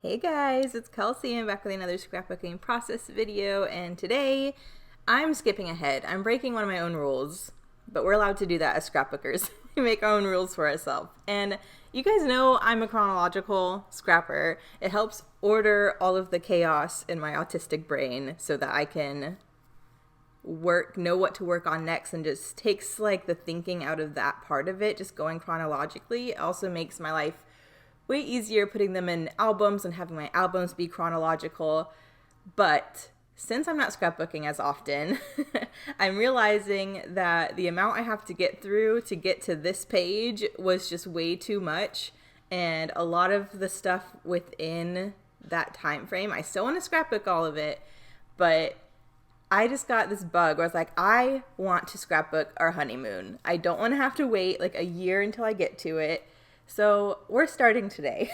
Hey guys, it's Kelsey. I'm back with another scrapbooking process video, and today I'm skipping ahead. I'm breaking one of my own rules, but we're allowed to do that as scrapbookers. We make our own rules for ourselves. And you guys know I'm a chronological scrapper. It helps order all of the chaos in my autistic brain so that I can know what to work on next, and just takes like the thinking out of that part of it, just going chronologically. It also makes my life way easier putting them in albums and having my albums be chronological. But since I'm not scrapbooking as often, I'm realizing that the amount I have to get through to get to this page was just way too much. And a lot of the stuff within that time frame, I still want to scrapbook all of it, but I just got this bug where I was like, I want to scrapbook our honeymoon. I don't want to have to wait like a year until I get to it. So we're starting today.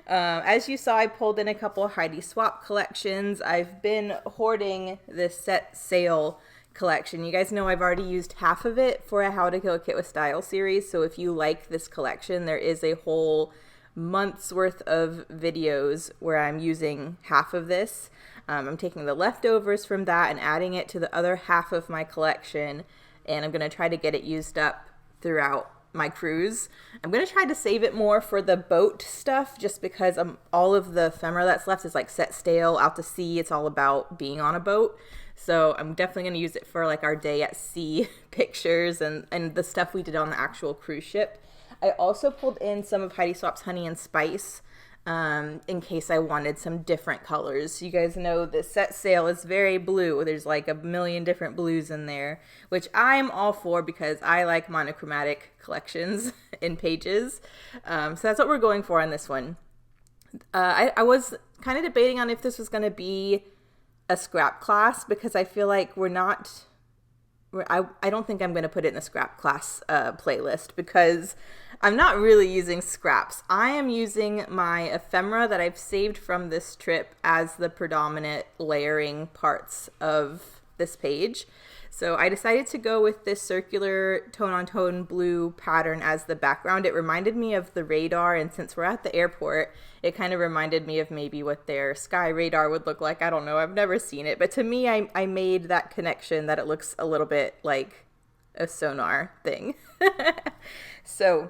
As you saw, I pulled in a couple Heidi Swap collections. I've been hoarding this set sale collection. You guys know I've already used half of it for a How to Kill a Kit with Style series. So if you like this collection, there is a whole month's worth of videos where I'm using half of this. I'm taking the leftovers from that and adding it to the other half of my collection, and I'm going to try to get it used up throughout my cruise. I'm going to try to save it more for the boat stuff, just because all of the ephemera that's left is like set stale, out to sea. It's all about being on a boat. So I'm definitely going to use it for like our day at sea pictures and the stuff we did on the actual cruise ship. I also pulled in some of Heidi Swap's Honey and Spice in case I wanted some different colors. You guys know the set sail is very blue. There's like a million different blues in there, which I'm all for because I like monochromatic collections in pages. So that's what we're going for on this one. I was kind of debating on if this was going to be a scrap class, because I feel like I don't think I'm going to put it in the scrap class playlist, because I'm not really using scraps. I am using my ephemera that I've saved from this trip as the predominant layering parts of this page. So I decided to go with this circular tone-on-tone blue pattern as the background. It reminded me of the radar, and since we're at the airport, it kind of reminded me of maybe what their sky radar would look like. I don't know, I've never seen it, but to me, I made that connection that it looks a little bit like a sonar thing. So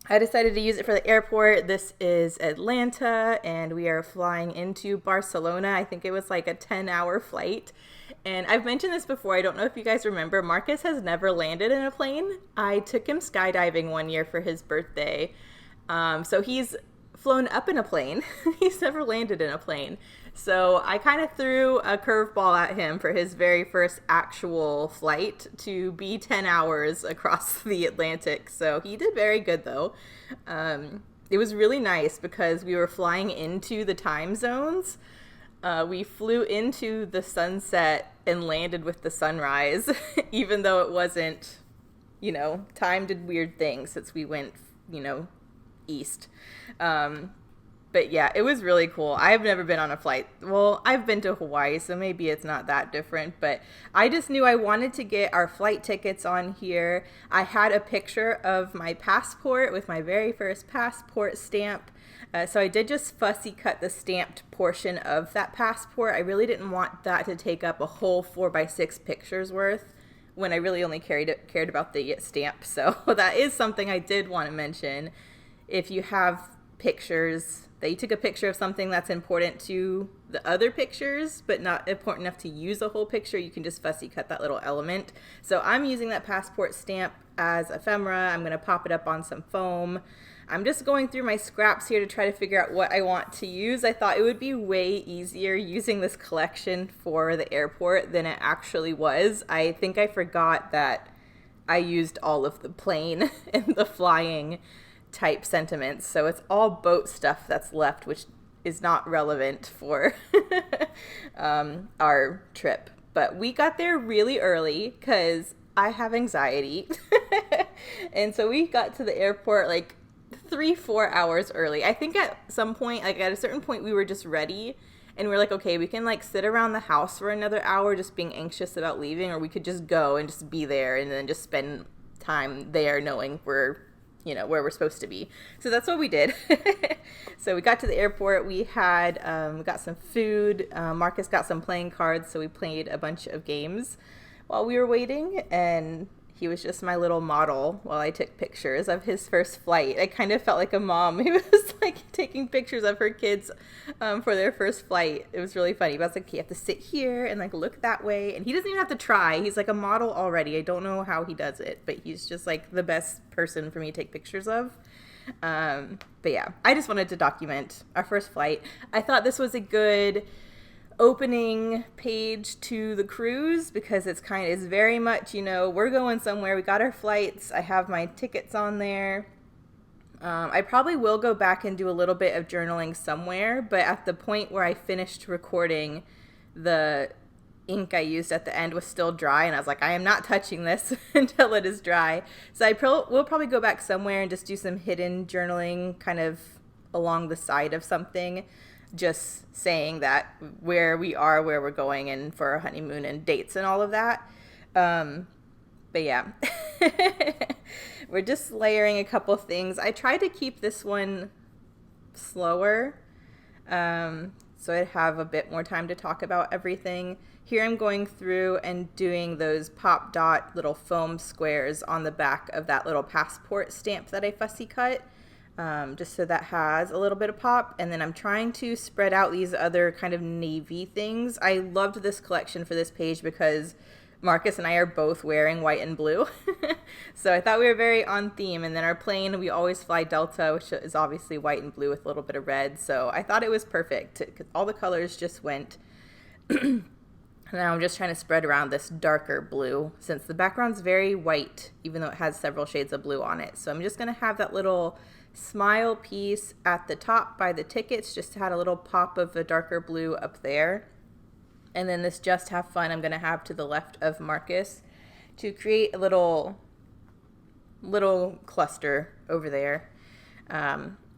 I decided to use it for the airport. This is Atlanta, and we are flying into Barcelona. I think it was like a 10-hour flight. And I've mentioned this before. I don't know if you guys remember. Marcus has never landed in a plane. I took him skydiving one year for his birthday. So he's flown up in a plane. He's never landed in a plane. So I kind of threw a curveball at him for his very first actual flight to be 10 hours across the Atlantic. So he did very good, though. It was really nice because we were flying into the time zones. We flew into the sunset and landed with the sunrise, even though it wasn't, time did weird things since we went, east. But yeah, it was really cool. I've never been on a flight. Well, I've been to Hawaii, so maybe it's not that different, but I just knew I wanted to get our flight tickets on here. I had a picture of my passport with my very first passport stamp. So I did just fussy cut the stamped portion of that passport. I really didn't want that to take up a whole 4x6 pictures worth when I really only cared about the stamp. So that is something I did want to mention. If you have pictures that you took a picture of something that's important to the other pictures but not important enough to use a whole picture, you can just fussy cut that little element. So I'm using that passport stamp as ephemera. I'm going to pop it up on some foam. I'm just going through my scraps here to try to figure out what I want to use. I thought it would be way easier using this collection for the airport than it actually was. I think I forgot that I used all of the plane and the flying type sentiments. So it's all boat stuff that's left, which is not relevant for our trip. But we got there really early because I have anxiety. And so we got to the airport like 3-4 hours early. I think at some point, like at a certain point, we were just ready and we're like, okay, we can like sit around the house for another hour just being anxious about leaving, or we could just go and just be there and then just spend time there knowing we're where we're supposed to be. So that's what we did. So we got to the airport. We got some food. Marcus got some playing cards, so we played a bunch of games while we were waiting, and he was just my little model while I took pictures of his first flight. I kind of felt like a mom who was like taking pictures of her kids for their first flight. It was really funny. But I was like, you have to sit here and like look that way. And he doesn't even have to try. He's like a model already. I don't know how he does it, but he's just like the best person for me to take pictures of. But yeah, I just wanted to document our first flight. I thought this was a good opening page to the cruise because it's very much, we're going somewhere. We got our flights. I have my tickets on there. I probably will go back and do a little bit of journaling somewhere, but at the point where I finished recording, the ink I used at the end was still dry, and I was like, I am not touching this until it is dry. So I will probably go back somewhere and just do some hidden journaling kind of along the side of something, just saying that where we are, where we're going, and for our honeymoon and dates and all of that. But yeah, we're just layering a couple things. I tried to keep this one slower, so I'd have a bit more time to talk about everything. Here I'm going through and doing those pop dot little foam squares on the back of that little passport stamp that I fussy cut. Just so that has a little bit of pop. And then I'm trying to spread out these other kind of navy things. I loved this collection for this page because Marcus and I are both wearing white and blue. So I thought we were very on theme. And then our plane, we always fly Delta, which is obviously white and blue with a little bit of red. So I thought it was perfect because all the colors just went. Now I'm just trying to spread around this darker blue since the background's very white, even though it has several shades of blue on it. So I'm just going to have that little smile piece at the top by the tickets, just had a little pop of a darker blue up there. And then this just have fun I'm going to have to the left of Marcus to create a little cluster over there.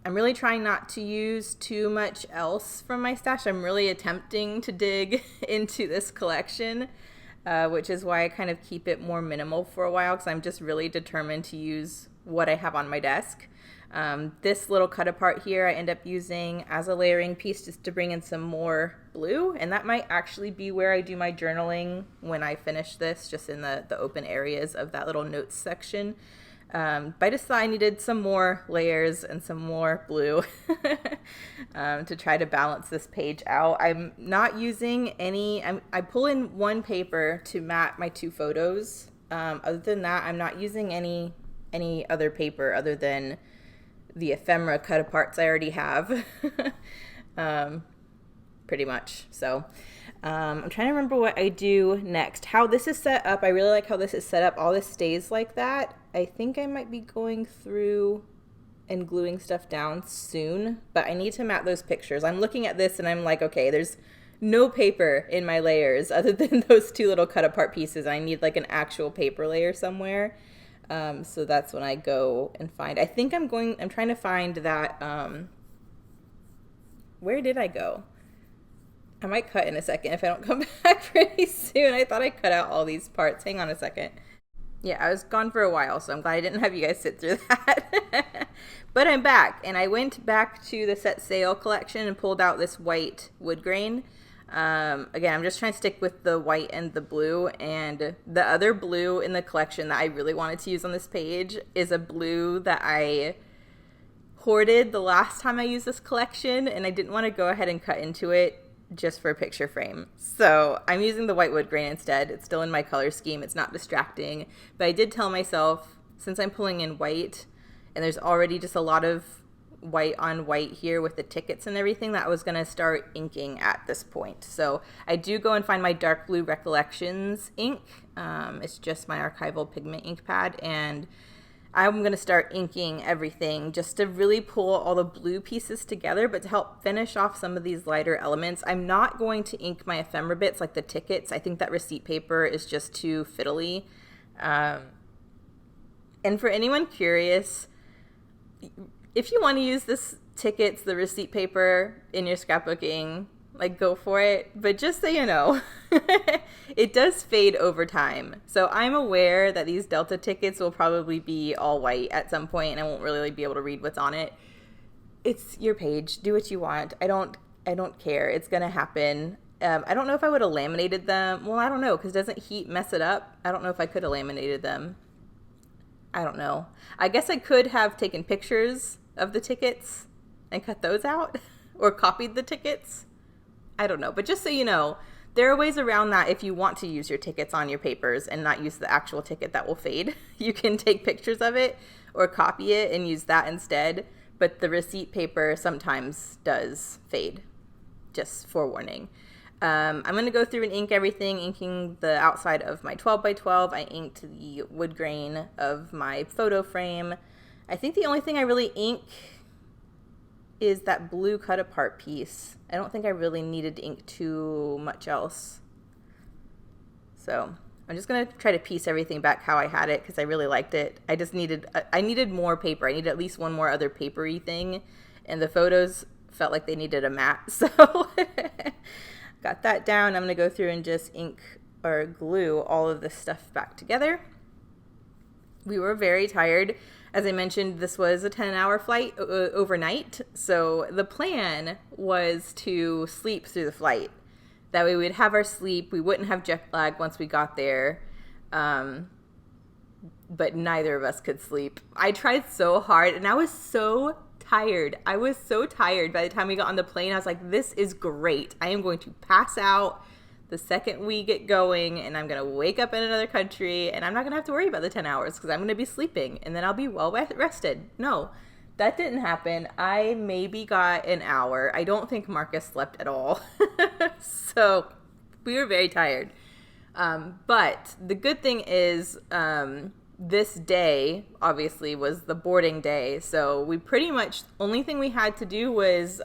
I'm really trying not to use too much else from my stash. I'm really attempting to dig into this collection, which is why I kind of keep it more minimal for a while, because I'm just really determined to use what I have on my desk. This little cut apart here I end up using as a layering piece just to bring in some more blue, and that might actually be where I do my journaling when I finish this, just in the open areas of that little notes section. But I just thought I needed some more layers and some more blue to try to balance this page out. I'm not using any, I pull in one paper to mat my two photos. Other than that, I'm not using any other paper other than the ephemera cut aparts I already have. Pretty much. So I'm trying to remember what I do next. How this is set up, I really like how this is set up. All this stays like that. I think I might be going through and gluing stuff down soon, but I need to map those pictures. I'm looking at this and I'm like, okay, there's no paper in my layers other than those two little cut apart pieces. I need like an actual paper layer somewhere. So that's when I go and find, I think I'm trying to find that, where did I go? I might cut in a second if I don't come back pretty soon. I thought I cut out all these parts. Hang on a second. Yeah, I was gone for a while, so I'm glad I didn't have you guys sit through that. But I'm back, and I went back to the Set Sail collection and pulled out this white wood grain. Again, I'm just trying to stick with the white and the blue, and the other blue in the collection that I really wanted to use on this page is a blue that I hoarded the last time I used this collection, and I didn't want to go ahead and cut into it just for a picture frame. So I'm using the white wood grain instead. It's still in my color scheme. It's not distracting. But I did tell myself, since I'm pulling in white, and there's already just a lot of white on white here with the tickets and everything, that I was going to start inking at this point. So I do go and find my dark blue Recollections ink. It's just my archival pigment ink pad, and I'm going to start inking everything just to really pull all the blue pieces together, but to help finish off some of these lighter elements. I'm not going to ink my ephemera bits like the tickets. I think that receipt paper is just too fiddly. And for anyone curious, if you want to use this tickets, the receipt paper in your scrapbooking, like go for it. But just so you know, it does fade over time. So I'm aware that these Delta tickets will probably be all white at some point, and I won't really be able to read what's on it. It's your page. Do what you want. I don't care. It's gonna happen. I don't know if I would have laminated them. Well, I don't know, because doesn't heat mess it up? I don't know if I could have laminated them. I don't know. I guess I could have taken pictures of the tickets and cut those out or copied the tickets. I don't know. But just so you know, there are ways around that if you want to use your tickets on your papers and not use the actual ticket that will fade. You can take pictures of it or copy it and use that instead. But the receipt paper sometimes does fade. Just forewarning. I'm going to go through and ink everything, inking the outside of my 12 by 12. I inked the wood grain of my photo frame. I think the only thing I really ink is that blue cut apart piece. I don't think I really needed to ink too much else. So I'm just going to try to piece everything back how I had it because I really liked it. I needed more paper. I needed at least one more other papery thing. And the photos felt like they needed a mat. So got that down. I'm going to go through and just ink or glue all of this stuff back together. We were very tired. As I mentioned, this was a 10-hour flight overnight. So the plan was to sleep through the flight. That way we'd have our sleep. We wouldn't have jet lag once we got there. But neither of us could sleep. I tried so hard, and I was so tired. I was so tired by the time we got on the plane. I was like, this is great. I am going to pass out the second we get going, and I'm going to wake up in another country, and I'm not going to have to worry about the 10 hours because I'm going to be sleeping, and then I'll be well rested. No, that didn't happen. I maybe got an hour. I don't think Marcus slept at all. So we were very tired. But the good thing is this day, obviously, was the boarding day. So we pretty much, only thing we had to do was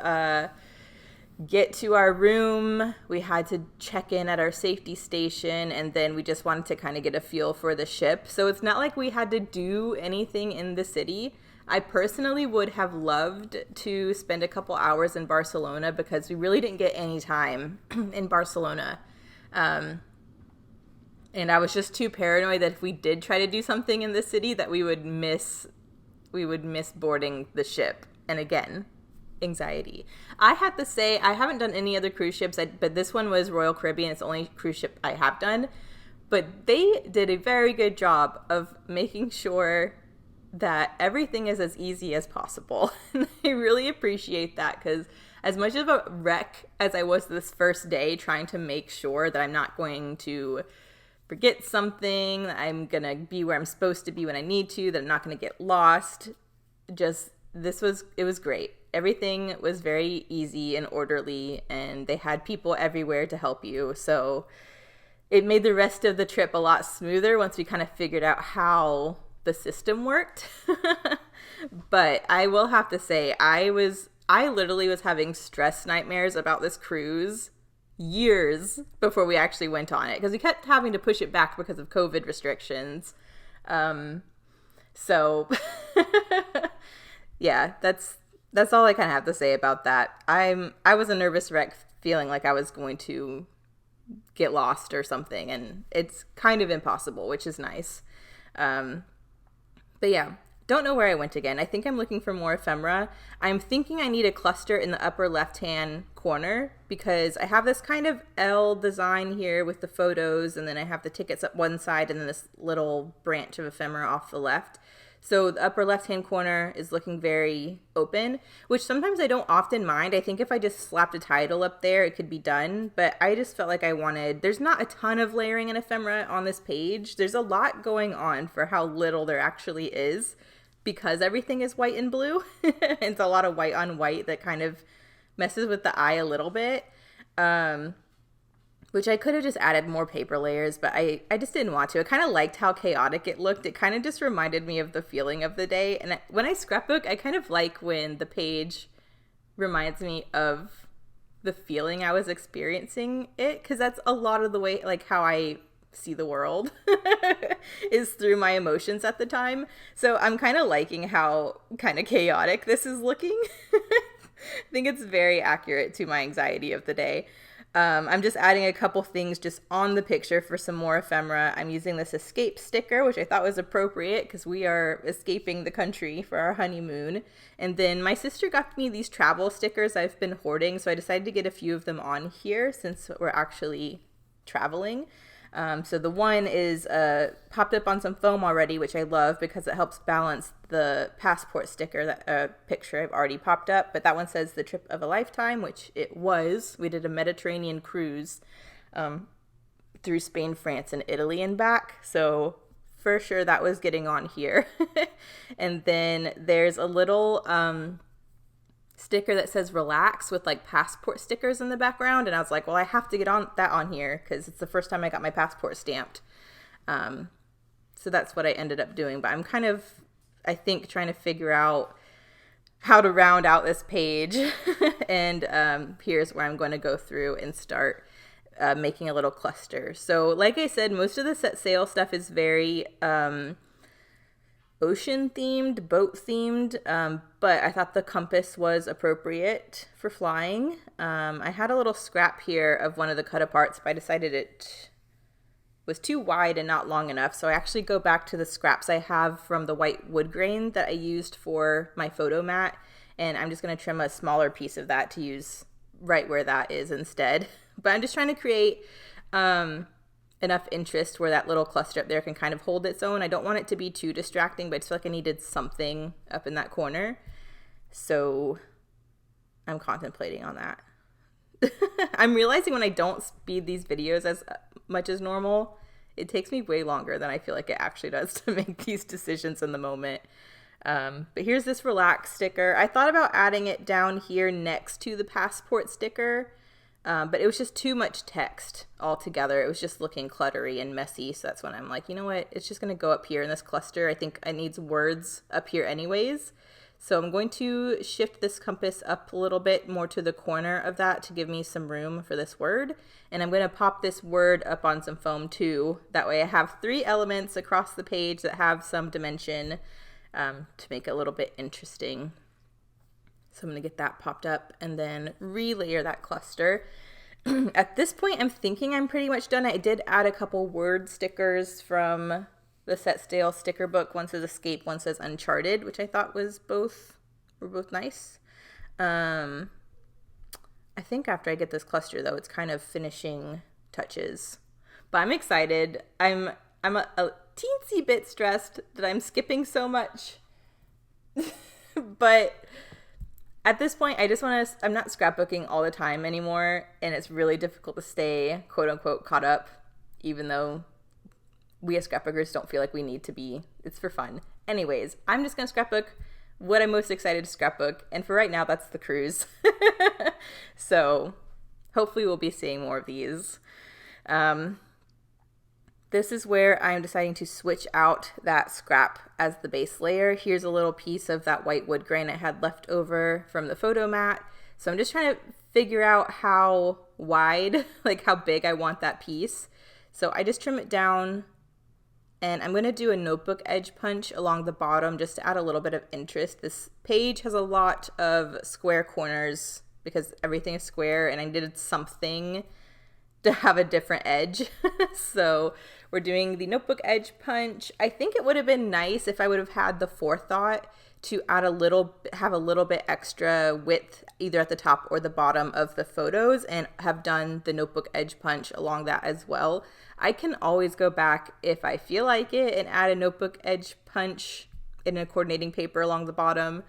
get to our room. We had to check in at our safety station, and then we just wanted to kind of get a feel for the ship. So it's not like we had to do anything in the city. I personally would have loved to spend a couple hours in Barcelona because we really didn't get any time in Barcelona. And I was just too paranoid that if we did try to do something in the city that we would miss boarding the ship. And again, anxiety. I have to say, I haven't done any other cruise ships, but this one was Royal Caribbean. It's the only cruise ship I have done. But they did a very good job of making sure that everything is as easy as possible. And I really appreciate that because as much of a wreck as I was this first day trying to make sure that I'm not going to forget something, that I'm going to be where I'm supposed to be when I need to, that I'm not going to get lost, it was great. Everything was very easy and orderly, and they had people everywhere to help you. So it made the rest of the trip a lot smoother once we kind of figured out how the system worked. But I will have to say, I literally was having stress nightmares about this cruise years before we actually went on it because we kept having to push it back because of COVID restrictions. So yeah, that's all I kind of have to say about that. I was a nervous wreck feeling like I was going to get lost or something, and it's kind of impossible, which is nice. But yeah, don't know where I went again. I think I'm looking for more ephemera. I'm thinking I need a cluster in the upper left-hand corner because I have this kind of L design here with the photos, and then I have the tickets up one side and then this little branch of ephemera off the left. So the upper left-hand corner is looking very open, which sometimes I don't often mind. I think if I just slapped a title up there, it could be done. But I just felt like there's not a ton of layering in ephemera on this page. There's a lot going on for how little there actually is because everything is white and blue. It's a lot of white on white that kind of messes with the eye a little bit. Which I could have just added more paper layers, but I just didn't want to. I kind of liked how chaotic it looked. It kind of just reminded me of the feeling of the day. And when I scrapbook, I kind of like when the page reminds me of the feeling I was experiencing it, because that's a lot of the way, like how I see the world is through my emotions at the time. So I'm kind of liking how kind of chaotic this is looking. think it's very accurate to my anxiety of the day. I'm just adding a couple things just on the picture for some more ephemera. I'm using this escape sticker, which I thought was appropriate because we are escaping the country for our honeymoon. And then my sister got me these travel stickers I've been hoarding, so I decided to get a few of them on here since we're actually traveling. So the one is popped up on some foam already, which I love because it helps balance the passport sticker, that picture I've already popped up. But that one says the trip of a lifetime, which it was. We did a Mediterranean cruise through Spain, France, and Italy and back. So for sure that was getting on here. And then there's a little sticker that says relax with like passport stickers in the background, and I was like, well, I have to get that on here because it's the first time I got my passport stamped. So that's what I ended up doing, but I'm kind of, I think, trying to figure out how to round out this page. And here's where I'm going to go through and start making a little cluster. So like I said, most of the set sail stuff is very ocean themed, boat themed, but I thought the compass was appropriate for flying. I had a little scrap here of one of the cut aparts, but I decided it was too wide and not long enough, so I actually go back to the scraps I have from the white wood grain that I used for my photo mat, and I'm just going to trim a smaller piece of that to use right where that is instead. But I'm just trying to create enough interest where that little cluster up there can kind of hold its own. I don't want it to be too distracting, but I just feel like I needed something up in that corner. So I'm contemplating on that. I'm realizing when I don't speed these videos as much as normal, it takes me way longer than I feel like it actually does to make these decisions in the moment. But here's this relax sticker. I thought about adding it down here next to the passport sticker, but it was just too much text altogether. It was just looking cluttery and messy. So that's when I'm like, you know what? It's just going to go up here in this cluster. I think it needs words up here anyways. So I'm going to shift this compass up a little bit more to the corner of that to give me some room for this word. And I'm going to pop this word up on some foam too. That way I have 3 elements across the page that have some dimension to make it a little bit interesting. So I'm going to get that popped up and then relayer that cluster. At this point, I'm thinking I'm pretty much done. I did add a couple word stickers from the Set Sail sticker book. One says Escape, one says Uncharted, which I thought were both nice. I think after I get this cluster, though, it's kind of finishing touches. But I'm excited. I'm a teensy bit stressed that I'm skipping so much. But at this point, I just want to, I'm not scrapbooking all the time anymore, and it's really difficult to stay, quote unquote, caught up, even though we as scrapbookers don't feel like we need to be. It's for fun. Anyways, I'm just going to scrapbook what I'm most excited to scrapbook, and for right now, that's the cruise. So hopefully we'll be seeing more of these. This is where I'm deciding to switch out that scrap as the base layer. Here's a little piece of that white wood grain I had left over from the photo mat. So I'm just trying to figure out how wide, like how big I want that piece. So I just trim it down, and I'm going to do a notebook edge punch along the bottom just to add a little bit of interest. This page has a lot of square corners because everything is square, and I needed something to have a different edge. So we're doing the notebook edge punch. I think it would have been nice if I would have had the forethought to have a little bit extra width either at the top or the bottom of the photos and have done the notebook edge punch along that as well. I can always go back if I feel like it and add a notebook edge punch in a coordinating paper along the bottom,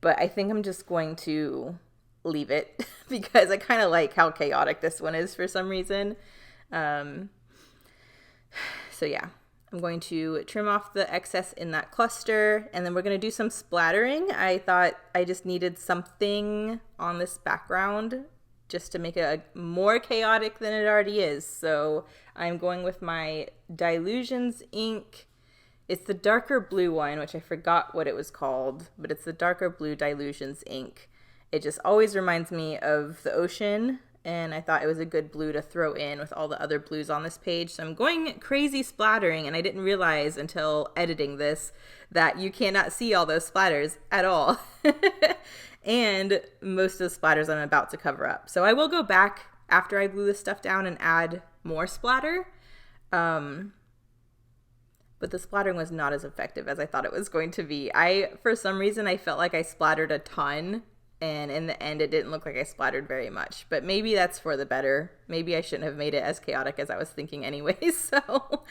but I think I'm just going to leave it because I kind of like how chaotic this one is for some reason. So yeah, I'm going to trim off the excess in that cluster, and then we're going to do some splattering. I thought I just needed something on this background just to make it more chaotic than it already is. So I'm going with my Dilutions ink. It's the darker blue one, which I forgot what it was called, but it's the darker blue Dilutions ink. It just always reminds me of the ocean, and I thought it was a good blue to throw in with all the other blues on this page. So I'm going crazy splattering, and I didn't realize until editing this that you cannot see all those splatters at all. and most of the splatters I'm about to cover up. So I will go back after I glue this stuff down and add more splatter. But the splattering was not as effective as I thought it was going to be. For some reason, I felt like I splattered a ton, and in the end, it didn't look like I splattered very much. But maybe that's for the better. Maybe I shouldn't have made it as chaotic as I was thinking anyway. So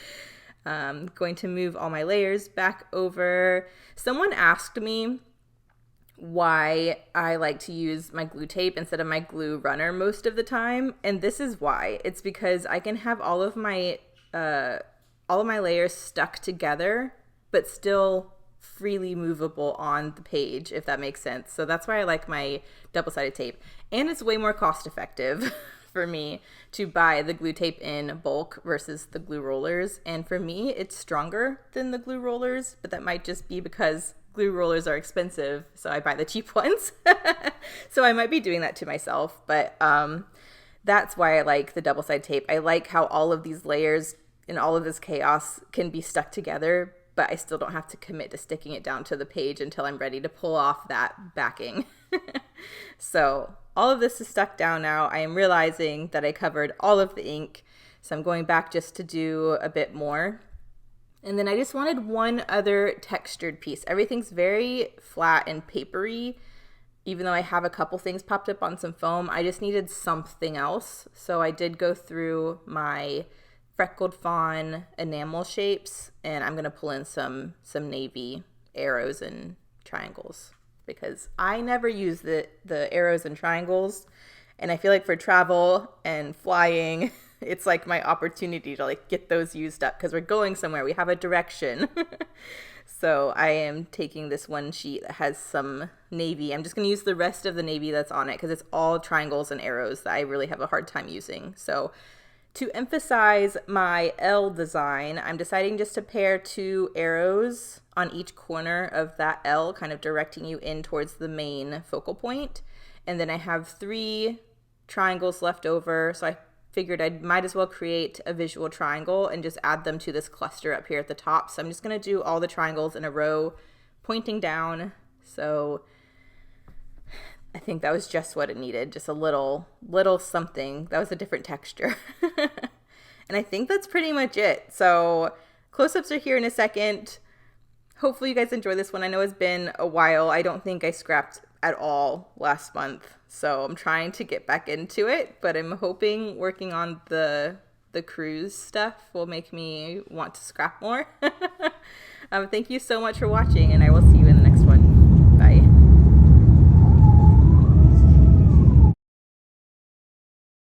I'm going to move all my layers back over. Someone asked me why I like to use my glue tape instead of my glue runner most of the time. And this is why. It's because I can have all of my layers stuck together, but still freely movable on the page, if that makes sense. So that's why I like my double-sided tape. And it's way more cost effective for me to buy the glue tape in bulk versus the glue rollers. And for me, it's stronger than the glue rollers, but that might just be because glue rollers are expensive, so I buy the cheap ones. So I might be doing that to myself, but that's why I like the double-sided tape. I like how all of these layers and all of this chaos can be stuck together, but I still don't have to commit to sticking it down to the page until I'm ready to pull off that backing. So all of this is stuck down now. I am realizing that I covered all of the ink, so I'm going back just to do a bit more. And then I just wanted one other textured piece. Everything's very flat and papery. Even though I have a couple things popped up on some foam, I just needed something else. So I did go through my freckled fawn enamel shapes, and I'm gonna pull in some navy arrows and triangles because I never use the arrows and triangles, and I feel like for travel and flying, it's like my opportunity to like get those used up because we're going somewhere. We have a direction. So I am taking this one sheet that has some navy. I'm just going to use the rest of the navy that's on it because it's all triangles and arrows that I really have a hard time using. So to emphasize my L design, I'm deciding just to pair 2 arrows on each corner of that L, kind of directing you in towards the main focal point. And then I have 3 triangles left over, so I figured I might as well create a visual triangle and just add them to this cluster up here at the top. So I'm just going to do all the triangles in a row pointing down. So I think that was just what it needed, just a little something that was a different texture. And I think that's pretty much it. So close-ups are here in a second. Hopefully you guys enjoy this one. I know it's been a while. I don't think I scrapped at all last month, so I'm trying to get back into it, but I'm hoping working on the cruise stuff will make me want to scrap more. Thank you so much for watching, and I will see you in